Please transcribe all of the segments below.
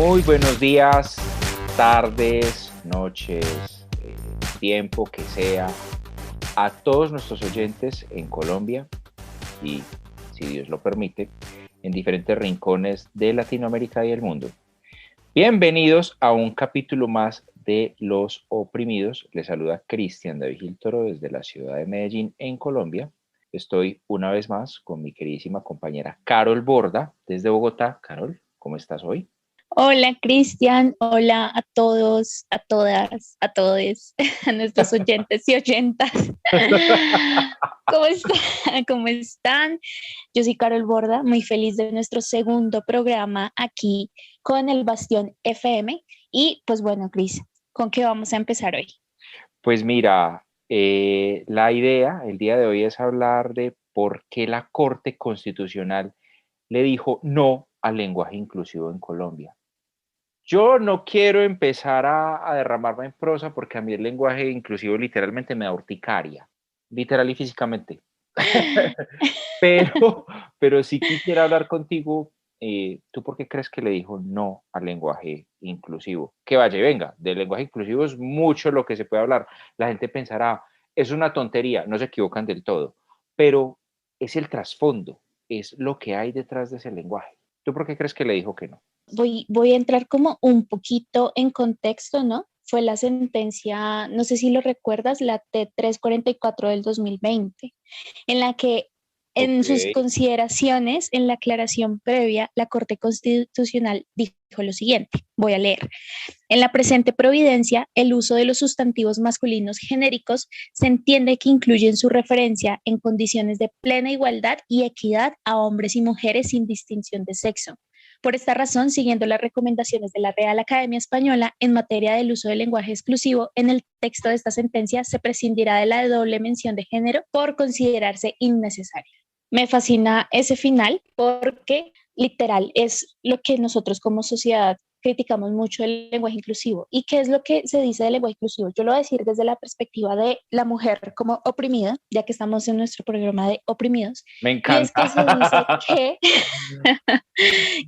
Muy buenos días, tardes, noches, tiempo que sea, a todos nuestros oyentes en Colombia y, si Dios lo permite, en diferentes rincones de Latinoamérica y el mundo. Bienvenidos a un capítulo más de Los Oprimidos. Les saluda Cristian David Gil Toro desde la ciudad de Medellín, en Colombia. Estoy una vez más con mi queridísima compañera Carol Borda desde Bogotá. Carol, ¿cómo estás hoy? Hola Cristian, hola a todos, a todas, a todos, a nuestros oyentes y oyentas. ¿Cómo están? ¿Cómo están? Yo soy Carol Borda, muy feliz de nuestro segundo programa aquí con el Bastión FM. Y pues bueno, Cris, ¿con qué vamos a empezar hoy? Pues mira, la idea el día de hoy es hablar de por qué la Corte Constitucional le dijo no al lenguaje inclusivo en Colombia. Yo no quiero empezar a derramarme en prosa porque a mí el lenguaje inclusivo literalmente me da urticaria, literal y físicamente. Pero, pero sí quisiera hablar contigo. ¿Tú por qué crees que le dijo no al lenguaje inclusivo? Que vaya y venga, del lenguaje inclusivo es mucho lo que se puede hablar. La gente pensará, es una tontería, no se equivocan del todo, pero es el trasfondo, es lo que hay detrás de ese lenguaje. ¿Tú por qué crees que le dijo que no? Voy a entrar como un poquito en contexto, ¿no? Fue la sentencia, no sé si lo recuerdas, la T-344 del 2020, en la que Ok. en sus consideraciones, en la aclaración previa, la Corte Constitucional dijo lo siguiente, voy a leer. En la presente providencia, el uso de los sustantivos masculinos genéricos se entiende que incluyen su referencia en condiciones de plena igualdad y equidad a hombres y mujeres sin distinción de sexo. Por esta razón, siguiendo las recomendaciones de la Real Academia Española en materia del uso del lenguaje exclusivo, en el texto de esta sentencia se prescindirá de la doble mención de género por considerarse innecesaria. Me fascina ese final porque literal es lo que nosotros como sociedad criticamos mucho el lenguaje inclusivo. ¿Y qué es lo que se dice del lenguaje inclusivo? Yo lo voy a decir desde la perspectiva de la mujer como oprimida, ya que estamos en nuestro programa de oprimidos, Me y es que encanta. se dice que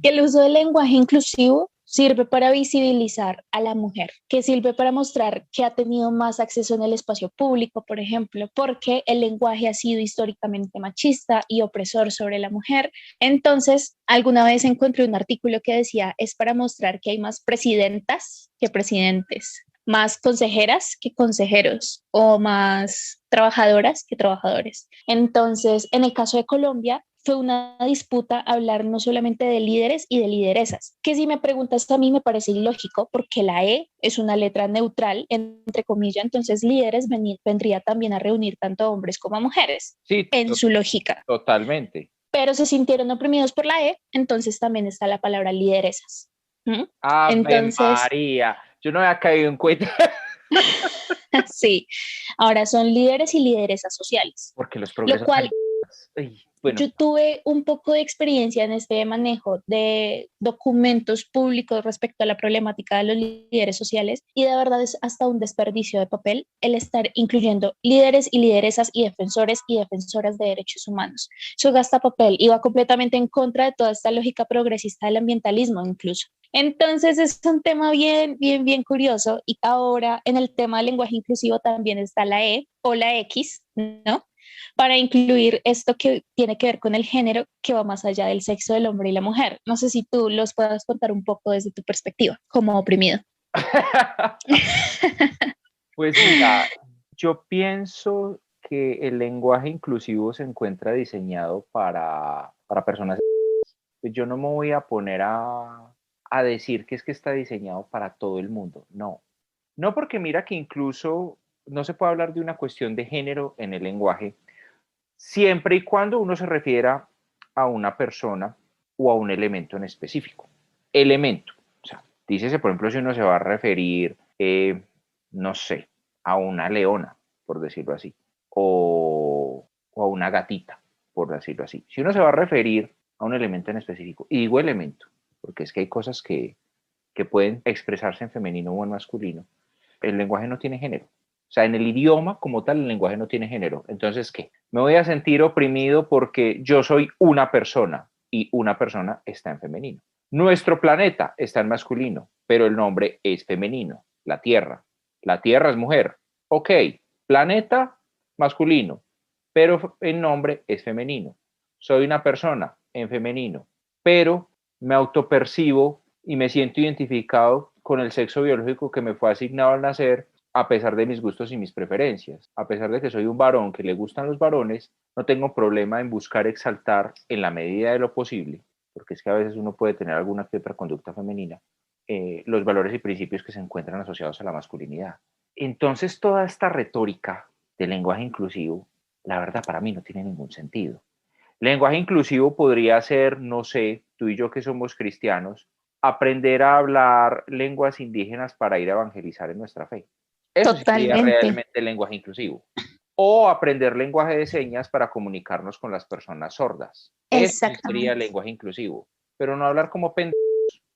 que el uso del lenguaje inclusivo sirve para visibilizar a la mujer, que sirve para mostrar que ha tenido más acceso en el espacio público, por ejemplo, porque el lenguaje ha sido históricamente machista y opresor sobre la mujer. Entonces, alguna vez encontré un artículo que decía, es para mostrar que hay más presidentas que presidentes, más consejeras que consejeros o más trabajadoras que trabajadores. Entonces, en el caso de Colombia, fue una disputa hablar no solamente de líderes y de lideresas, que si me preguntas a mí me parece ilógico porque la E es una letra neutral, entre comillas, entonces líderes vendría también a reunir tanto a hombres como a mujeres, Sí, en su lógica. totalmente. Pero se sintieron oprimidos por la E, entonces también está la palabra lideresas. ¿Mm? Ave Entonces, María, yo no había caído en cuenta. sí, ahora son líderes y lideresas sociales, Porque los lo progresos cual animales. Bueno, yo tuve un poco de experiencia en este manejo de documentos públicos respecto a la problemática de los líderes sociales y de verdad es hasta un desperdicio de papel el estar incluyendo líderes y lideresas y defensores y defensoras de derechos humanos. Eso gasta papel y va completamente en contra de toda esta lógica progresista del ambientalismo incluso. Entonces es un tema bien curioso y ahora en el tema del lenguaje inclusivo también está la E o la X, ¿no? Para incluir esto que tiene que ver con el género que va más allá del sexo del hombre y la mujer. No sé si tú los puedas contar un poco desde tu perspectiva como oprimido. pues mira, yo pienso que el lenguaje inclusivo se encuentra diseñado para personas. Pues yo no me voy a poner a decir que es que está diseñado para todo el mundo. No. No, porque mira que incluso no se puede hablar de una cuestión de género en el lenguaje, siempre y cuando uno se refiera a una persona o a un elemento en específico. Elemento, o sea, dícese, por ejemplo, si uno se va a referir, no sé, a una leona, por decirlo así, o a una gatita, por decirlo así. Si uno se va a referir a un elemento en específico, y digo elemento, porque es que hay cosas que pueden expresarse en femenino o en masculino, el lenguaje no tiene género. O sea, en el idioma como tal, el lenguaje no tiene género. Entonces, ¿qué? Me voy a sentir oprimido porque yo soy una persona y una persona está en femenino. Nuestro planeta está en masculino, pero el nombre es femenino, la Tierra. La Tierra es mujer. Ok, planeta masculino, pero el nombre es femenino. Soy una persona en femenino, pero me autopercibo y me siento identificado con el sexo biológico que me fue asignado al nacer, a pesar de mis gustos y mis preferencias. A pesar de que soy un varón que le gustan los varones, no tengo problema en buscar exaltar en la medida de lo posible, porque es que a veces uno puede tener alguna que otra conducta femenina, los valores y principios que se encuentran asociados a la masculinidad. Entonces, toda esta retórica del lenguaje inclusivo, la verdad, para mí no tiene ningún sentido. Lenguaje inclusivo podría ser, no sé, tú y yo que somos cristianos, aprender a hablar lenguas indígenas para ir a evangelizar en nuestra fe. Eso sí sería Totalmente. realmente el lenguaje inclusivo. O aprender lenguaje de señas para comunicarnos con las personas sordas. Eso sí sería Exactamente. lenguaje inclusivo. Pero no hablar como pendejos,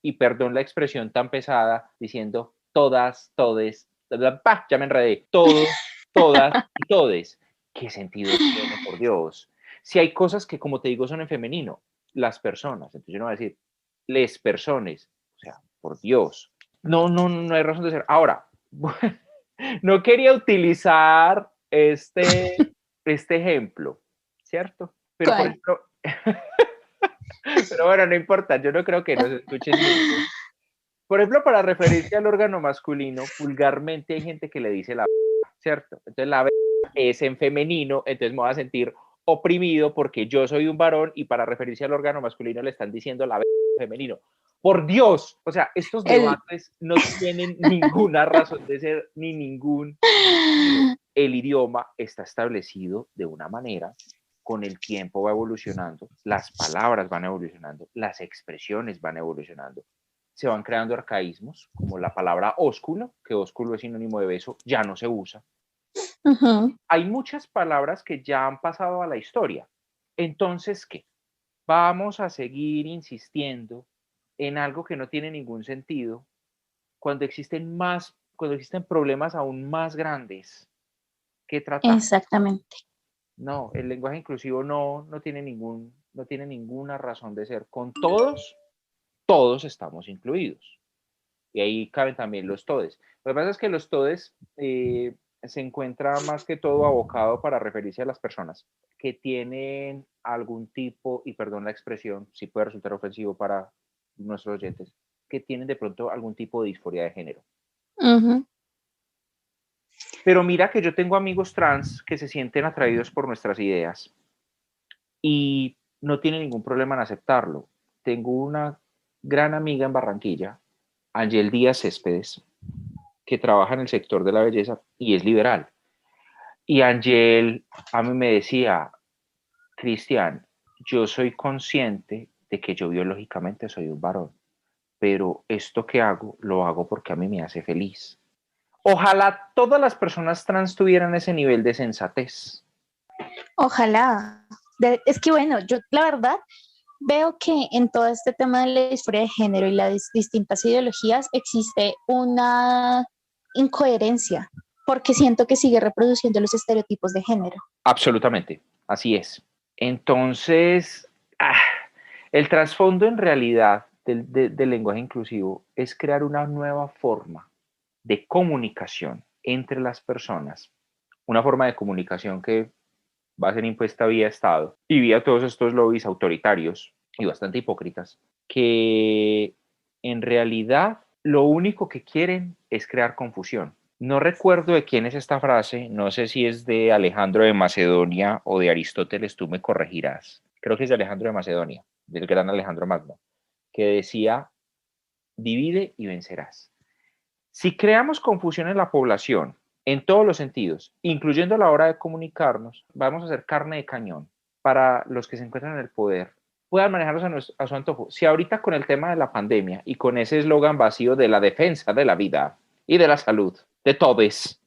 y perdón la expresión tan pesada, diciendo todas, todes, ya me enredé, todos, todas y todes. ¿Qué sentido tiene, por Dios? Si hay cosas que, como te digo, son en femenino, las personas, entonces yo no voy a decir les personas, o sea, por Dios. No, no, no hay razón de ser. Ahora, no quería utilizar este ejemplo, ¿cierto? Pero, por ¿Cuál? ejemplo, pero bueno, no importa, yo no creo que nos escuchen niños. Por ejemplo, para referirse al órgano masculino, vulgarmente hay gente que le dice la ¿cierto? Entonces la es en femenino, entonces me voy a sentir oprimido porque yo soy un varón y para referirse al órgano masculino le están diciendo la femenino. Por Dios, o sea, estos El, debates no tienen ninguna razón de ser ni ningún sentido. El idioma está establecido de una manera, con el tiempo va evolucionando, las palabras van evolucionando, las expresiones van evolucionando, se van creando arcaísmos, como la palabra ósculo, que ósculo es sinónimo de beso, ya no se usa. Ujú. Hay muchas palabras que ya han pasado a la historia. Entonces, ¿qué? Vamos a seguir insistiendo en algo que no tiene ningún sentido cuando existen problemas aún más grandes que tratar. Exactamente. No, el lenguaje inclusivo no tiene ninguna razón de ser. Con todos, todos estamos incluidos. Y ahí caben también los todes. Lo que pasa es que los todes se encuentra más que todo abocado para referirse a las personas que tienen algún tipo, y perdón la expresión, si puede resultar ofensivo para nuestros oyentes, que tienen de pronto algún tipo de disforia de género. Ujú. Pero mira que yo tengo amigos trans que se sienten atraídos por nuestras ideas y no tienen ningún problema en aceptarlo. Tengo una gran amiga en Barranquilla, Angel Díaz Céspedes, que trabaja en el sector de la belleza y es liberal. Y Angel a mí me decía, Cristian, yo soy consciente de que yo biológicamente soy un varón, pero esto que hago lo hago porque a mí me hace feliz. Ojalá todas las personas trans tuvieran ese nivel de sensatez. Ojalá. Es que bueno, yo la verdad veo que en todo este tema de la disforia de género y las distintas ideologías existe una incoherencia, porque siento que sigue reproduciendo los estereotipos de género. Absolutamente, así es. Entonces, el trasfondo en realidad del lenguaje inclusivo es crear una nueva forma de comunicación entre las personas, una forma de comunicación que va a ser impuesta vía Estado y vía todos estos lobbies autoritarios y bastante hipócritas, que en realidad lo único que quieren es crear confusión. No recuerdo de quién es esta frase, no sé si es de Alejandro de Macedonia o de Aristóteles, tú me corregirás. Creo que es de Alejandro de Macedonia, del gran Alejandro Magno, que decía, divide y vencerás. Si creamos confusión en la población, en todos los sentidos, incluyendo a la hora de comunicarnos, vamos a hacer carne de cañón para los que se encuentran en el poder, puedan manejarlos a su antojo. Si ahorita con el tema de la pandemia y con ese eslogan vacío de la defensa de la vida y de la salud, de todes,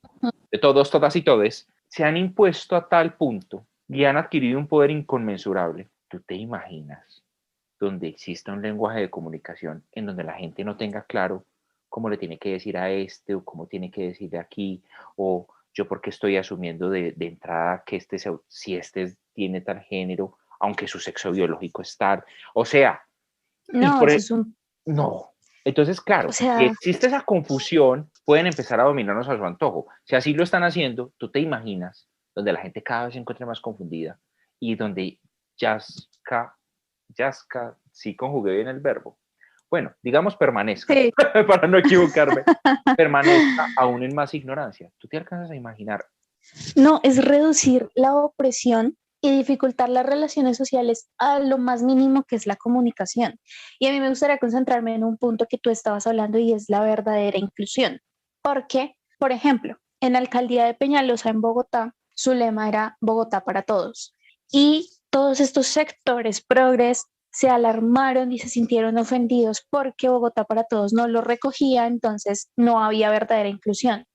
de todos, todas y todes, se han impuesto a tal punto y han adquirido un poder inconmensurable. ¿Tú te imaginas donde exista un lenguaje de comunicación en donde la gente no tenga claro cómo le tiene que decir a este o cómo tiene que decir de aquí o yo porque estoy asumiendo de entrada que si este tiene tal género, aunque su sexo biológico es tal? O sea, y No, por eso el, es un No. Entonces, claro, O si sea, existe esa confusión, pueden empezar a dominarnos a su antojo. Si así lo están haciendo, tú te imaginas donde la gente cada vez se encuentre más confundida y donde Yaska, sí conjugué bien el verbo. Bueno, digamos permanezca, sí. para no equivocarme, permanezca aún en más ignorancia. ¿Tú te alcanzas a imaginar? No, es reducir la opresión y dificultar las relaciones sociales a lo más mínimo que es la comunicación. Y a mí me gustaría concentrarme en un punto que tú estabas hablando y es la verdadera inclusión. Porque, por ejemplo, en la alcaldía de Peñalosa, en Bogotá, su lema era Bogotá para todos. Y todos estos sectores progres se alarmaron y se sintieron ofendidos porque Bogotá para todos no lo recogía, entonces no había verdadera inclusión.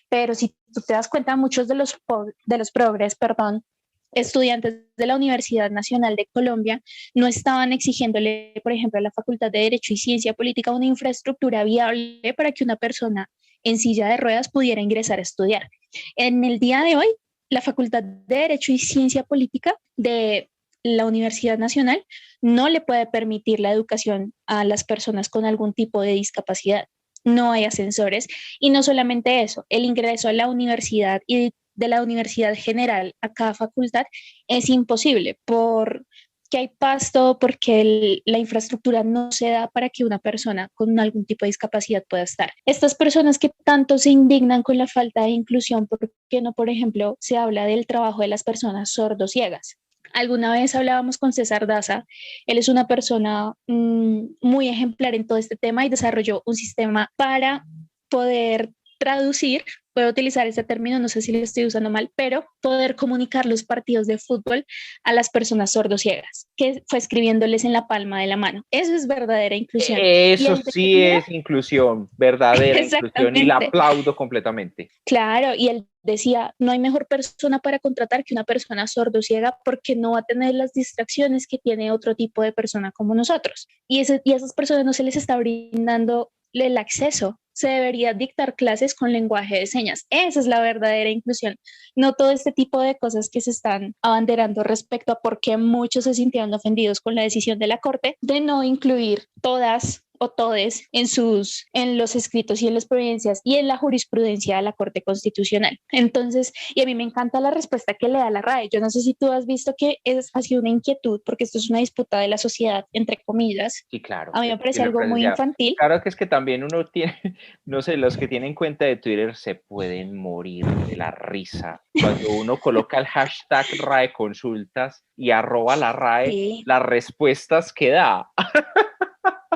Pero si tú te das cuenta, muchos de los progres, perdón, estudiantes de la Universidad Nacional de Colombia no estaban exigiéndole, por ejemplo, a la Facultad de Derecho y Ciencia Política una infraestructura viable para que una persona en silla de ruedas pudiera ingresar a estudiar. En el día de hoy, la Facultad de Derecho y Ciencia Política de la Universidad Nacional no le puede permitir la educación a las personas con algún tipo de discapacidad. No hay ascensores y no solamente eso, el ingreso a la universidad y de la universidad general a cada facultad es imposible porque hay pasto, porque la infraestructura no se da para que una persona con algún tipo de discapacidad pueda estar. Estas personas que tanto se indignan con la falta de inclusión, ¿por qué no, por ejemplo, se habla del trabajo de las personas sordociegas? Alguna vez hablábamos con César Daza, él es una persona muy ejemplar en todo este tema y desarrolló un sistema para poder traducir, puedo utilizar este término, no sé si lo estoy usando mal, pero poder comunicar los partidos de fútbol a las personas sordociegas, que fue escribiéndoles en la palma de la mano. Eso es verdadera inclusión. Y Eso él sí decía, es inclusión, verdadera inclusión, y la exactamente, aplaudo completamente. claro, y él decía, no hay mejor persona para contratar que una persona sordociega porque no va a tener las distracciones que tiene otro tipo de persona como nosotros. Y a esas personas no se les está brindando el acceso. Se debería dictar clases con lenguaje de señas. Esa es la verdadera inclusión. No todo este tipo de cosas que se están abanderando respecto a por qué muchos se sintieron ofendidos con la decisión de la Corte de no incluir todas o todes en los escritos y en las providencias y en la jurisprudencia de la Corte Constitucional. Entonces, y a mí me encanta la respuesta que le da la RAE. Yo no sé si tú has visto que ha sido una inquietud, porque esto es una disputa de la sociedad, entre comillas. Sí, claro, A mí me yo parece lo he algo muy presenciado. infantil. Claro que es que también uno tiene, no sé, los que tienen cuenta de Twitter se pueden morir de la risa. Cuando uno coloca el hashtag RAE consultas y arroba la RAE, Sí, las respuestas que da.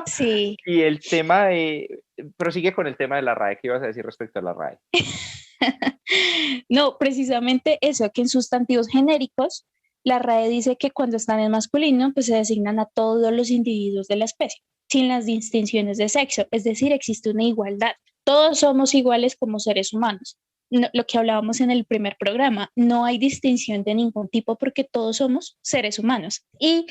sí. Y el tema de, prosigue con el tema de la RAE, ¿qué ibas a decir respecto a la RAE? No, precisamente eso, que en sustantivos genéricos, la RAE dice que cuando están en masculino, pues se designan a todos los individuos de la especie, sin las distinciones de sexo, es decir, existe una igualdad. Todos somos iguales como seres humanos. No, lo que hablábamos en el primer programa, no hay distinción de ningún tipo porque todos somos seres humanos. Y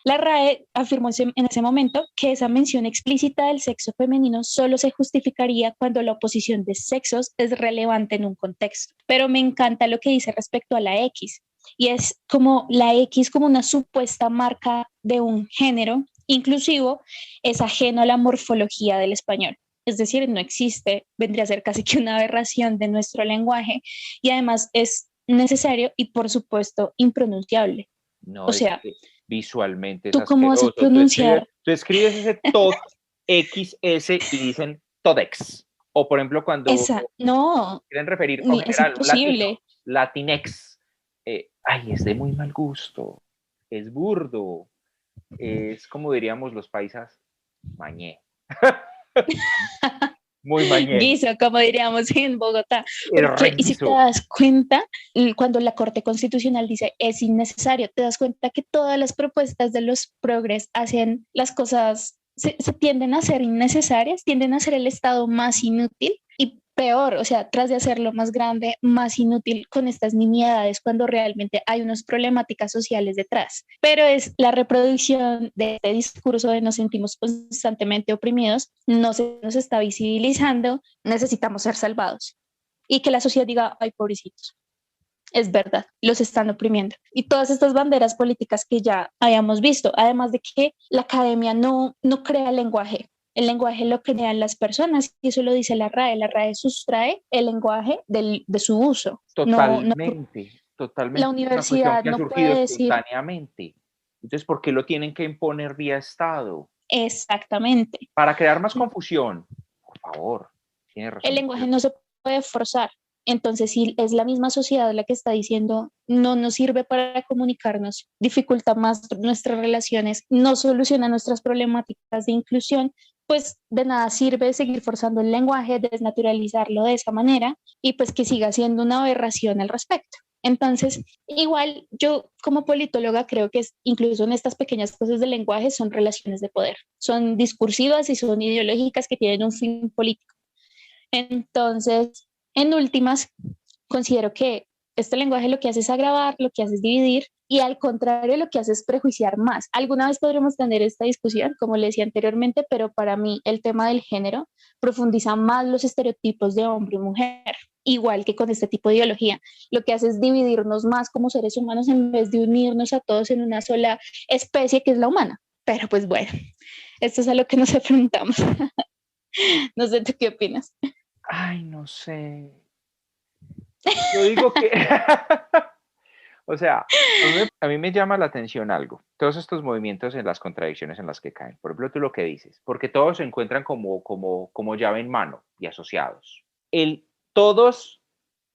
la RAE afirmó en ese momento que esa mención explícita del sexo femenino solo se justificaría cuando la oposición de sexos es relevante en un contexto. Pero me encanta lo que dice respecto a la X, y es como la X como una supuesta marca de un género inclusivo, es ajeno a la morfología del español. Es decir, no existe, vendría a ser casi que una aberración de nuestro lenguaje y además es necesario y por supuesto impronunciable. No, O es sea, que visualmente es ¿tú cómo vas a asqueroso. pronunciar? Tú escribes ese TOD XS y dicen TODEX. O por ejemplo, cuando Esa, no, quieren referir, o ni, es general, un latino, imposible. Latinex. Ay, es de muy mal gusto. Es burdo. Es como diríamos los paisas, mañé. Muy mañé. Guiso, como diríamos en Bogotá, Es porque, y si te reguizo. das cuenta, cuando la Corte Constitucional dice es innecesario, te das cuenta que todas las propuestas de los progres hacen las cosas, se tienden a ser innecesarias, tienden a ser el Estado más inútil y peor, o sea, tras de hacerlo más grande, más inútil con estas nimiedades cuando realmente hay unas problemáticas sociales detrás. Pero es la reproducción de este discurso de nos sentimos constantemente oprimidos, no se nos está visibilizando, necesitamos ser salvados. Y que la sociedad diga, ay, pobrecitos. Es verdad, los están oprimiendo. Y todas estas banderas políticas que ya habíamos visto, además de que la academia no crea lenguaje, El lenguaje lo crean las personas y eso lo dice la RAE. La RAE sustrae el lenguaje de su uso. No, no, Totalmente, la totalmente. Es una cuestión universidad que ha no surgido puede decir espontáneamente. Entonces, ¿por qué lo tienen que imponer vía Estado? exactamente. Para crear más confusión. Por favor, tiene El razón. lenguaje no se puede forzar. Entonces, si es la misma sociedad la que está diciendo no nos sirve para comunicarnos, dificulta más nuestras relaciones, no soluciona nuestras problemáticas de inclusión, pues de nada sirve seguir forzando el lenguaje, desnaturalizarlo de esa manera y pues que siga siendo una aberración al respecto. Entonces, igual yo como politóloga creo que incluso en estas pequeñas cosas del lenguaje son relaciones de poder, son discursivas y son ideológicas que tienen un fin político. Entonces, en últimas, considero que este lenguaje lo que hace es agravar, lo que hace es dividir y al contrario lo que hace es prejuiciar más. Alguna vez podremos tener esta discusión, como le decía anteriormente, pero para mí el tema del género profundiza más los estereotipos de hombre y mujer, igual que con este tipo de ideología. Lo que hace es dividirnos más como seres humanos en vez de unirnos a todos en una sola especie que es la humana. Pero pues bueno, esto es a lo que nos enfrentamos. No sé, ¿tú qué opinas? Ay, no sé. Yo digo que, o sea, a mí me llama la atención algo. Todos estos movimientos en las contradicciones en las que caen. Por ejemplo, tú lo que dices, porque todos se encuentran como llave en mano y asociados. El todos,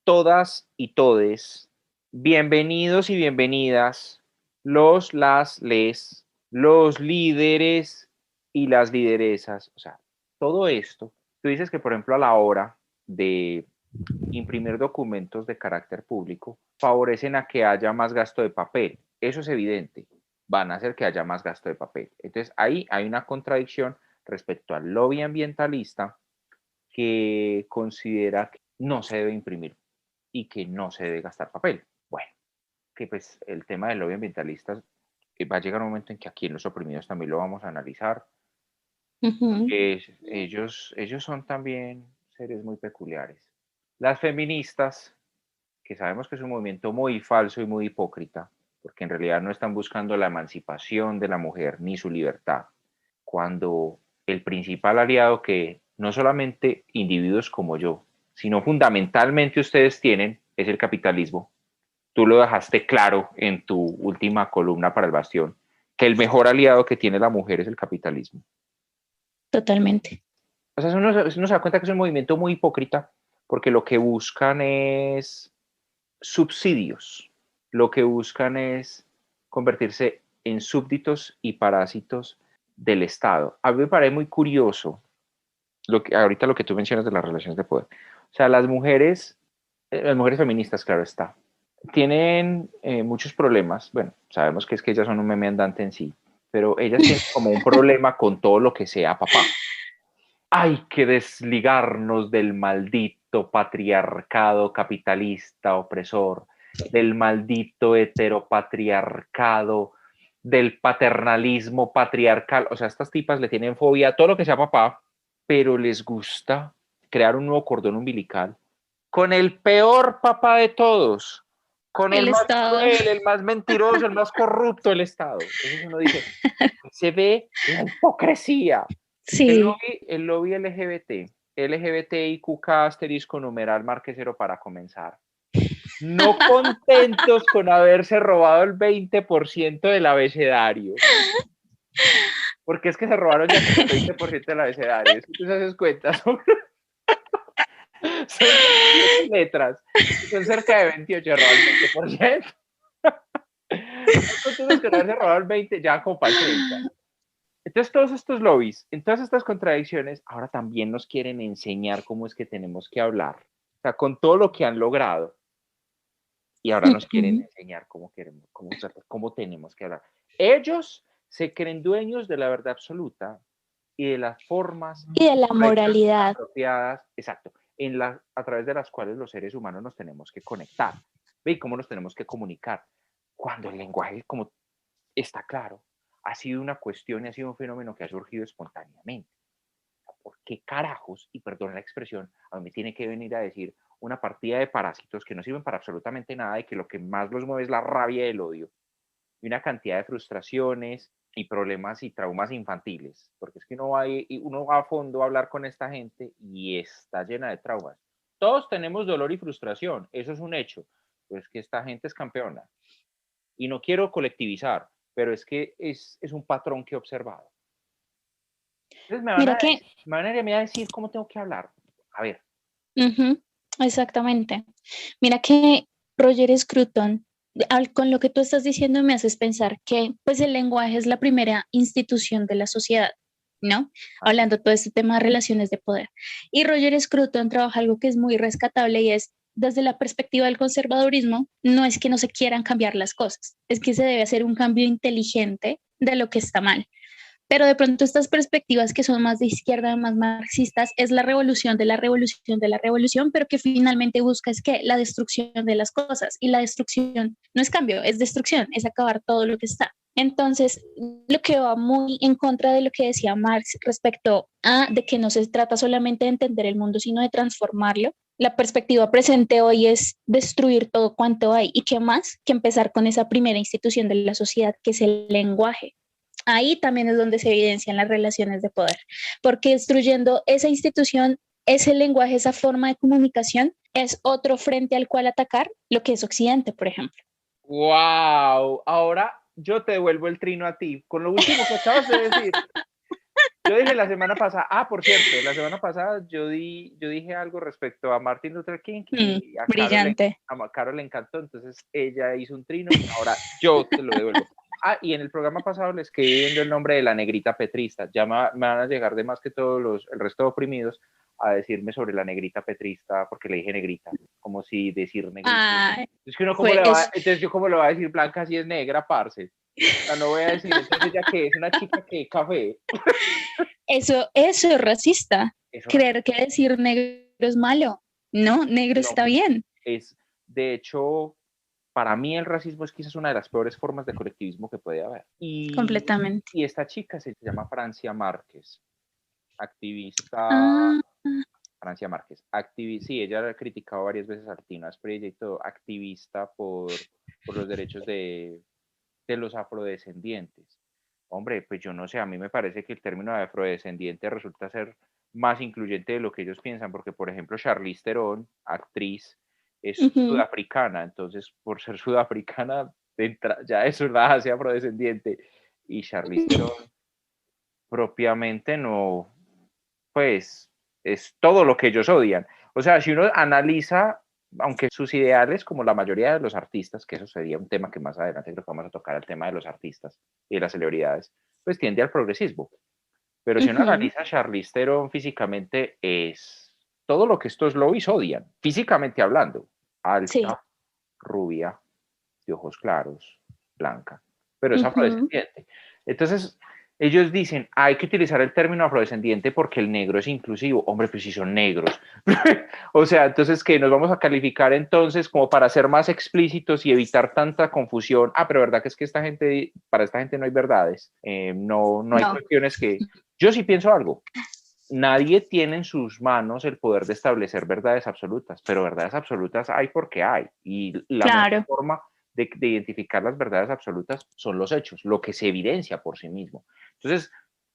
todas y todes, bienvenidos y bienvenidas, las, les, los líderes y las lideresas. O sea, todo esto, tú dices que, por ejemplo, a la hora de imprimir documentos de carácter público favorecen a que haya más gasto de papel. Eso es evidente. Van a hacer que haya más gasto de papel. Entonces, ahí hay una contradicción respecto al lobby ambientalista que considera que no se debe imprimir y que no se debe gastar papel. Bueno, que pues el tema del lobby ambientalista va a llegar un momento en que aquí en Los Oprimidos también lo vamos a analizar. Ujú. Ellos son también seres muy peculiares. Las feministas, que sabemos que es un movimiento muy falso y muy hipócrita, porque en realidad no están buscando la emancipación de la mujer ni su libertad, cuando el principal aliado que no solamente individuos como yo, sino fundamentalmente ustedes tienen es el capitalismo. Tú lo dejaste claro en tu última columna para el Bastión, que el mejor aliado que tiene la mujer es el capitalismo. Totalmente. O sea, uno se da cuenta que es un movimiento muy hipócrita, porque lo que buscan es subsidios, lo que buscan es convertirse en súbditos y parásitos del Estado. A mí me parece muy curioso ahorita lo que tú mencionas de las relaciones de poder. O sea, las mujeres feministas, claro está, tienen muchos problemas. Bueno, sabemos que es que ellas son un meme andante en sí, pero ellas tienen como un problema con todo lo que sea papá. Hay que desligarnos del maldito patriarcado capitalista opresor, del maldito heteropatriarcado, del paternalismo patriarcal. O sea, estas tipas le tienen fobia a todo lo que sea papá, pero les gusta crear un nuevo cordón umbilical con el peor papá de todos, con el El más Estado. cruel, el más mentiroso, el más corrupto del Estado. Entonces uno dice, se ve la hipocresía. Sí. El lobby LGBT, LGBTIQK asterisco numeral marque cero para comenzar. No contentos con haberse robado el 20% del abecedario. Porque es que se robaron ya como el 20% del abecedario. Es que tú te haces cuenta, son 17 letras. Son cerca de 28, se robó el 20%. No contentos con haberse robado el 20, ya como para el 30. Entonces, todos estos lobbies, en todas estas contradicciones, ahora también nos quieren enseñar cómo es que tenemos que hablar. O sea, con todo lo que han logrado, y ahora nos quieren enseñar cómo tenemos que hablar. Ellos se creen dueños de la verdad absoluta y de las formas Y de la correctas y moralidad. apropiadas, exacto, a través de las cuales los seres humanos nos tenemos que conectar. ¿Ve? Y cómo nos tenemos que comunicar. Cuando el lenguaje, como está claro, ha sido una cuestión y ha sido un fenómeno que ha surgido espontáneamente. ¿Por qué carajos, y perdón la expresión, a mí me tiene que venir a decir una partida de parásitos que no sirven para absolutamente nada y que lo que más los mueve es la rabia y el odio? y una cantidad de frustraciones y problemas y traumas infantiles, porque es que uno va a fondo a hablar con esta gente y está llena de traumas. Todos tenemos dolor y frustración, eso es un hecho, pero es que esta gente es campeona. Y no quiero colectivizar, pero es que es un patrón que he observado. Entonces Mira que, me van a ir a mí a decir cómo tengo que hablar. A ver. exactamente. Mira que Roger Scruton, con lo que tú estás diciendo me haces pensar que pues el lenguaje es la primera institución de la sociedad, ¿no? Hablando todo este tema de relaciones de poder. Y Roger Scruton trabaja algo que es muy rescatable y es, desde la perspectiva del conservadurismo, no es que no se quieran cambiar las cosas, es que se debe hacer un cambio inteligente de lo que está mal. Pero de pronto estas perspectivas que son más de izquierda, más marxistas, es la revolución de la revolución de la revolución, pero que finalmente busca es que la destrucción de las cosas, y la destrucción no es cambio, es destrucción, es acabar todo lo que está. Entonces, lo que va muy en contra de lo que decía Marx respecto a de que no se trata solamente de entender el mundo, sino de transformarlo. La perspectiva presente hoy es destruir todo cuanto hay, y qué más que empezar con esa primera institución de la sociedad, que es el lenguaje. Ahí también es donde se evidencian las relaciones de poder, porque destruyendo esa institución, ese lenguaje, esa forma de comunicación, es otro frente al cual atacar, lo que es Occidente, por ejemplo. ¡Wow! Ahora yo te devuelvo el trino a ti, con lo último que acabas de decir. Yo dije la semana pasada, por cierto, la semana pasada yo dije algo respecto a Martin Luther King y Brillante. a Carol le encantó, entonces ella hizo un trino, ahora yo te lo devuelvo. Y en el programa pasado les quedé viendo el nombre de la negrita petrista, ya me van a llegar de más que todos el resto de oprimidos a decirme sobre la negrita petrista, porque le dije negrita, como si decir negrita. Es que entonces yo cómo le va a decir blanca si es negra, parce. O sea, no voy a decir, entonces ella que es una chica que café. Eso es racista. Creer que decir negro es malo. No, negro está bien. De hecho, para mí el racismo es quizás una de las peores formas de colectivismo que puede haber. Completamente. Y esta chica se llama Francia Márquez, activista. Francia Márquez, sí, ella ha criticado varias veces a Tino Asprilla y todo, activista por los derechos de los afrodescendientes. Hombre, pues yo no sé, a mí me parece que el término de afrodescendiente resulta ser más incluyente de lo que ellos piensan, porque por ejemplo Charlize Theron, actriz, es sudafricana, entonces por ser sudafricana ya es una hacia afrodescendiente, y Charlize Theron propiamente no, pues es todo lo que ellos odian. O sea, si uno analiza, aunque sus ideales, como la mayoría de los artistas, que eso sería un tema que más adelante creo que vamos a tocar, el tema de los artistas y de las celebridades, pues tiende al progresismo. Pero si uno analiza a Charlize Theron físicamente, es todo lo que estos lobbies odian, físicamente hablando. Alta, rubia, de ojos claros, blanca, pero es afrodescendiente. Entonces, ellos dicen, hay que utilizar el término afrodescendiente porque el negro es inclusivo. Hombre, pues si son negros. O sea, entonces, ¿qué nos vamos a calificar entonces como para ser más explícitos y evitar tanta confusión? Pero verdad que es que para esta gente no hay verdades. No hay cuestiones que... Yo sí pienso algo. Nadie tiene en sus manos el poder de establecer verdades absolutas, pero verdades absolutas hay porque hay. Y la mejor forma de identificar las verdades absolutas son los hechos, lo que se evidencia por sí mismo. Entonces,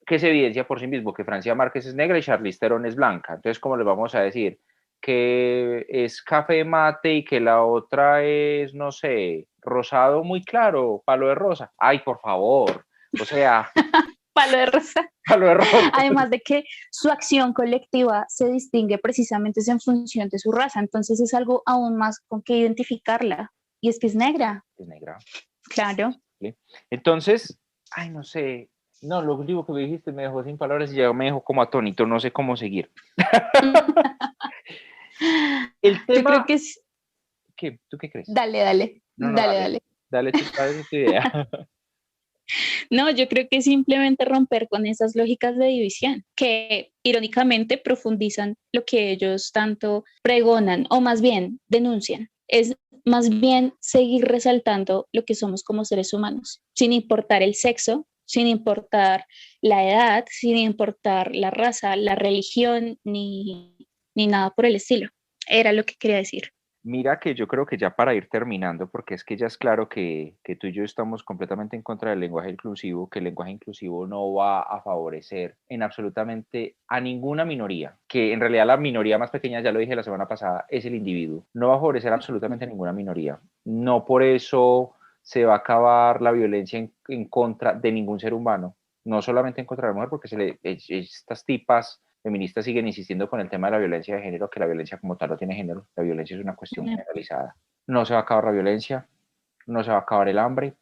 ¿qué se evidencia por sí mismo? Que Francia Márquez es negra y Charlize Theron es blanca. Entonces, ¿cómo le vamos a decir? Que es café mate y que la otra es, no sé, rosado muy claro, palo de rosa. Ay, por favor. O sea... Palo de rosa. Palo de rosa. Además de que su acción colectiva se distingue precisamente en función de su raza. Entonces es algo aún más con que identificarla. Y es que es negra. Es negra. Claro. ¿Sí? Entonces, ay, no sé. No, lo último que me dijiste me dejó sin palabras y ya me dejó como atónito, no sé cómo seguir. El tema... Yo creo que es... ¿Qué? ¿Tú qué crees? Dale. No, dale. Dale tu idea. No, yo creo que simplemente romper con esas lógicas de división que irónicamente profundizan lo que ellos tanto pregonan o más bien denuncian. Es más bien seguir resaltando lo que somos como seres humanos, sin importar el sexo, sin importar la edad, sin importar la raza, la religión, ni nada por el estilo. Era lo que quería decir. Mira que yo creo que ya para ir terminando, porque es que ya es claro que tú y yo estamos completamente en contra del lenguaje inclusivo, que el lenguaje inclusivo no va a favorecer en absolutamente a ninguna minoría, que en realidad la minoría más pequeña, ya lo dije la semana pasada, es el individuo. No va a favorecer absolutamente a ninguna minoría. No por eso se va a acabar la violencia en contra de ningún ser humano, no solamente en contra de la mujer, porque estas tipas feministas siguen insistiendo con el tema de la violencia de género, que la violencia como tal no tiene género, la violencia es una cuestión generalizada. No se va a acabar la violencia, no se va a acabar el hambre,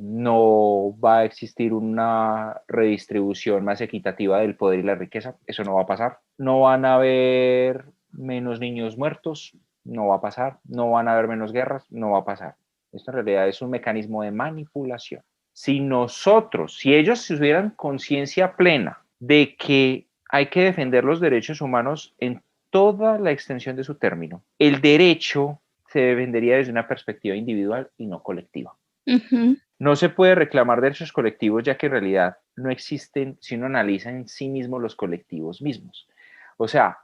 no va a existir una redistribución más equitativa del poder y la riqueza, eso no va a pasar. No van a haber menos niños muertos, no va a pasar. No van a haber menos guerras, no va a pasar. Esto en realidad es un mecanismo de manipulación. Si ellos tuvieran conciencia plena de que hay que defender los derechos humanos en toda la extensión de su término, el derecho se defendería desde una perspectiva individual y no colectiva. No se puede reclamar derechos colectivos ya que en realidad no existen si uno analiza en sí mismo los colectivos mismos. O sea,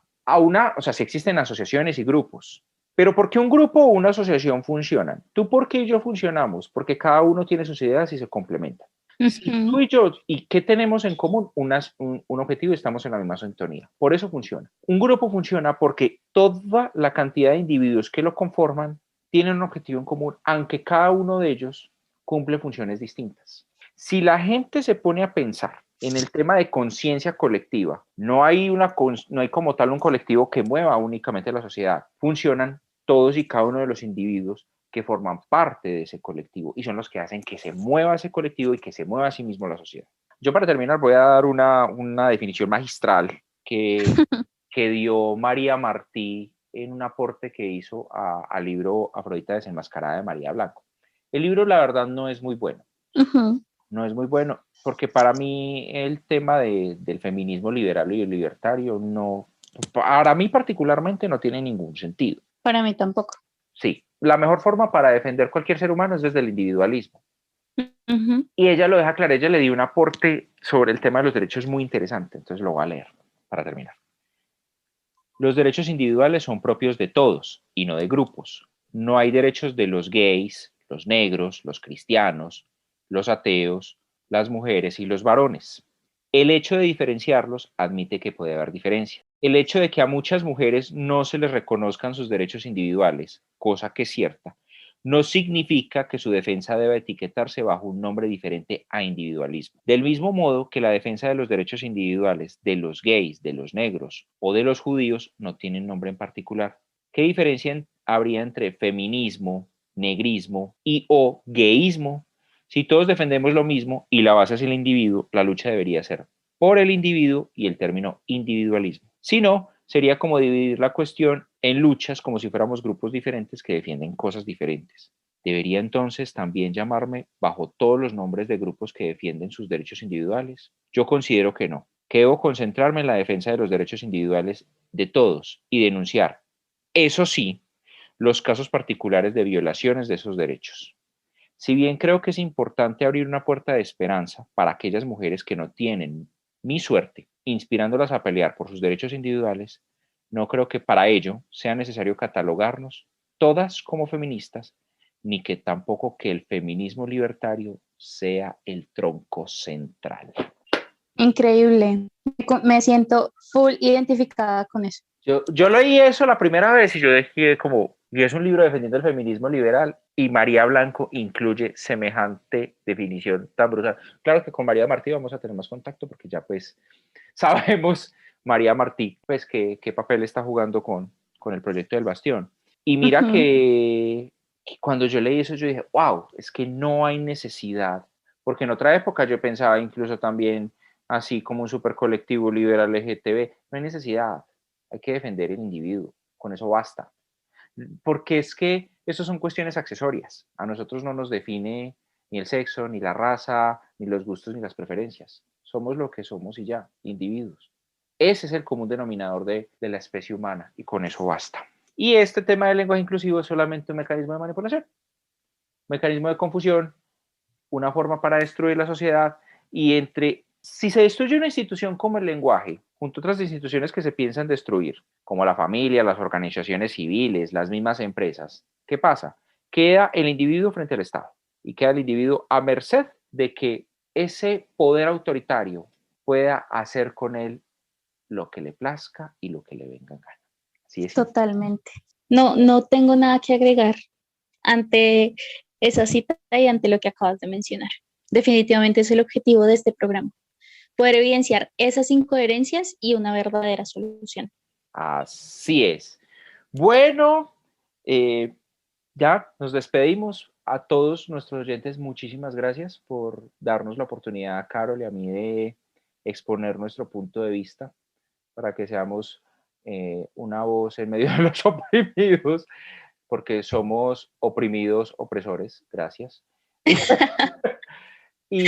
sí existen asociaciones y grupos, pero ¿por qué un grupo o una asociación funcionan? ¿Tú por qué y yo funcionamos? Porque cada uno tiene sus ideas y se complementan. Si tú y yo, ¿y qué tenemos en común? Un objetivo y estamos en la misma sintonía. Por eso funciona. Un grupo funciona porque toda la cantidad de individuos que lo conforman tienen un objetivo en común, aunque cada uno de ellos cumple funciones distintas. Si la gente se pone a pensar en el tema de conciencia colectiva, no hay como tal un colectivo que mueva únicamente la sociedad. Funcionan todos y cada uno de los individuos que forman parte de ese colectivo y son los que hacen que se mueva ese colectivo y que se mueva a sí mismo la sociedad. Yo para terminar voy a dar una definición magistral que dio María Martí en un aporte que hizo al libro Afrodita desenmascarada de María Blanco. El libro la verdad no es muy bueno. No es muy bueno porque para mí el tema del feminismo liberal y libertario no, para mí particularmente no tiene ningún sentido. Para mí tampoco. Sí, la mejor forma para defender cualquier ser humano es desde el individualismo. Y ella lo deja claro, ella le dio un aporte sobre el tema de los derechos muy interesante, entonces lo voy a leer para terminar. Los derechos individuales son propios de todos y no de grupos. No hay derechos de los gays, los negros, los cristianos, los ateos, las mujeres y los varones. El hecho de diferenciarlos admite que puede haber diferencia. El hecho de que a muchas mujeres no se les reconozcan sus derechos individuales, cosa que es cierta, no significa que su defensa deba etiquetarse bajo un nombre diferente a individualismo. Del mismo modo que la defensa de los derechos individuales de los gays, de los negros o de los judíos no tienen nombre en particular. ¿Qué diferencia habría entre feminismo, negrismo y o gayismo? Si todos defendemos lo mismo y la base es el individuo, la lucha debería ser por el individuo y el término individualismo. Si no, sería como dividir la cuestión en luchas como si fuéramos grupos diferentes que defienden cosas diferentes. ¿Debería entonces también llamarme bajo todos los nombres de grupos que defienden sus derechos individuales? Yo considero que no, que debo concentrarme en la defensa de los derechos individuales de todos y denunciar, eso sí, los casos particulares de violaciones de esos derechos. Si bien creo que es importante abrir una puerta de esperanza para aquellas mujeres que no tienen mi suerte, inspirándolas a pelear por sus derechos individuales, no creo que para ello sea necesario catalogarnos todas como feministas, ni que tampoco que el feminismo libertario sea el tronco central. Increíble. Me siento full identificada con eso. Yo leí eso la primera vez y yo dije como, y es un libro defendiendo el feminismo liberal y María Blanco incluye semejante definición tan brutal. Claro que con María Martí vamos a tener más contacto porque ya pues sabemos María Martí pues qué papel está jugando con el proyecto del Bastión. Y mira que cuando yo leí eso yo dije, wow, es que no hay necesidad, porque en otra época yo pensaba incluso también así como un supercolectivo liberal LGTB, no hay necesidad, hay que defender el individuo, con eso basta. Porque es que eso son cuestiones accesorias, a nosotros no nos define ni el sexo, ni la raza, ni los gustos, ni las preferencias, somos lo que somos y ya, individuos. Ese es el común denominador de la especie humana y con eso basta. Y este tema del lenguaje inclusivo es solamente un mecanismo de manipulación, un mecanismo de confusión, una forma para destruir la sociedad y si se destruye una institución como el lenguaje junto a otras instituciones que se piensan destruir, como la familia, las organizaciones civiles, las mismas empresas. ¿Qué pasa? Queda el individuo frente al Estado y queda el individuo a merced de que ese poder autoritario pueda hacer con él lo que le plazca y lo que le venga en gana. Así es. Totalmente. No, no tengo nada que agregar ante esa cita y ante lo que acabas de mencionar. Definitivamente es el objetivo de este programa, poder evidenciar esas incoherencias y una verdadera solución. Así es. Bueno, ya nos despedimos. A todos nuestros oyentes, muchísimas gracias por darnos la oportunidad, Carol y a mí, de exponer nuestro punto de vista para que seamos una voz en medio de los oprimidos, porque somos oprimidos, opresores. Gracias. Y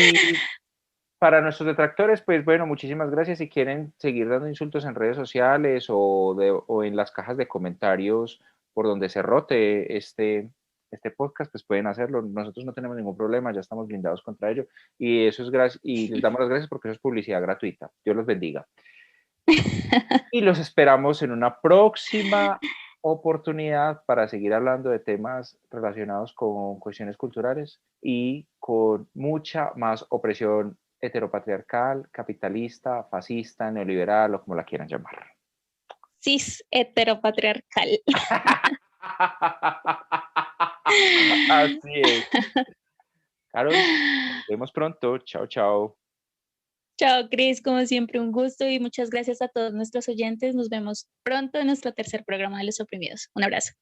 para nuestros detractores, pues bueno, muchísimas gracias. Si quieren seguir dando insultos en redes sociales o en las cajas de comentarios por donde se rote este podcast, pues pueden hacerlo. Nosotros no tenemos ningún problema, ya estamos blindados contra ello. Y eso es gracias, y les damos las gracias porque eso es publicidad gratuita. Dios los bendiga. Y los esperamos en una próxima oportunidad para seguir hablando de temas relacionados con cuestiones culturales y con mucha más opresión heteropatriarcal, capitalista, fascista, neoliberal o como la quieran llamar. Cis heteropatriarcal. Así es. Carol, nos vemos pronto. Chao, chao. Chao, Cris, como siempre un gusto y muchas gracias a todos nuestros oyentes. Nos vemos pronto en nuestro tercer programa de Los Oprimidos. Un abrazo.